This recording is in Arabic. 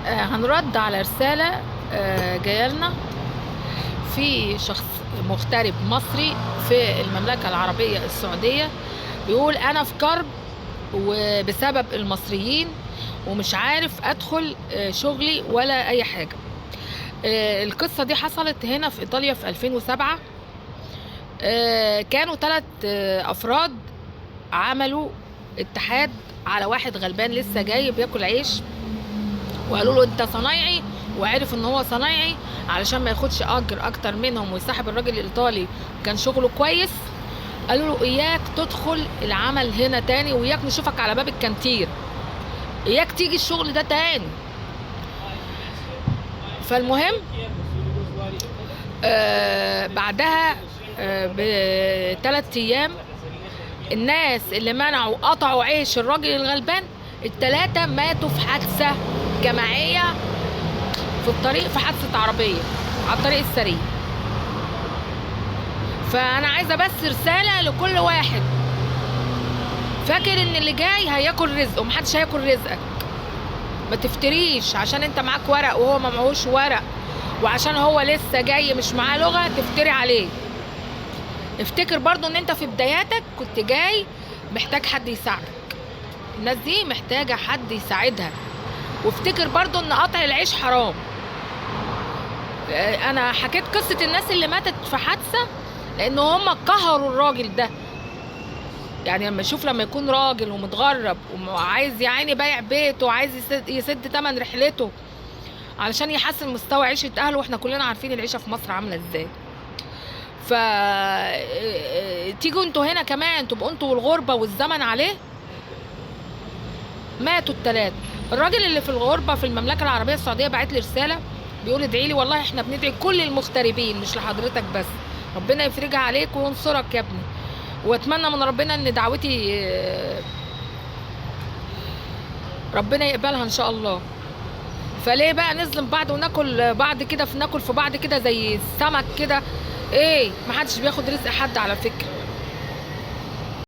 هنرد على رسالة جايه لنا في شخص مغترب مصري في المملكة العربية السعودية. بيقول أنا في كرب وبسبب المصريين ومش عارف أدخل شغلي ولا أي حاجة. القصة دي حصلت هنا في إيطاليا في 2007. كانوا 3 أفراد عملوا اتحاد على واحد غلبان لسه جاي بياكل عيش، وقالوا له انت صنايعي، وعرف ان هو صنايعي علشان ما ياخدش اجر اكتر منهم ويصاحب الراجل الايطالي كان شغله كويس. قالوا له اياك تدخل العمل هنا تاني، وياك نشوفك على باب الكانتين، اياك تيجي الشغل ده تاني. فالمهم بعدها ب3 ايام الناس اللي منعوا قطعوا عيش الراجل الغلبان ال3 ماتوا في حادثة جماعية في الطريق، في حادثة عربية على الطريق السريع. فأنا عايزة بس رسالة لكل واحد فاكر إن اللي جاي هياكل رزقه، محدش هياكل رزقك. ما تفتريش عشان انت معاك ورق وهو ما معهوش ورق، وعشان هو لسه جاي مش معاه لغة تفتري عليه. افتكر برضو ان انت في بداياتك كنت جاي محتاج حد يساعدك، الناس دي محتاجة حد يساعدها. وافتكر برضو ان قطع العيش حرام. انا حكيت قصة الناس اللي ماتت في حادثة لان هم قهروا الراجل ده. يعني لما يكون راجل ومتغرب وعايز يعني بايع بيته وعايز يسد تمن رحلته علشان يحسن مستوى عيشة اهله، واحنا كلنا عارفين العيشة في مصر عاملة ازاي. ف تيجوا انتوا هنا كمان تبقوا انتوا والغربة والزمن عليه. ماتوا ال3. الراجل اللي في الغربة في المملكة العربية السعودية بعت لي رسالة بيقول ادعي لي، والله احنا بندعي كل المغتربين مش لحضرتك بس، ربنا يفرجها عليك وينصرك يا ابني، واتمنى من ربنا ان دعوتي ربنا يقبلها ان شاء الله. فليه بقى نظلم بعض وناكل بعض كده، ناكل في بعض كده زي السمك كده؟ ايه، محدش بياخد رزق حد على فكرة.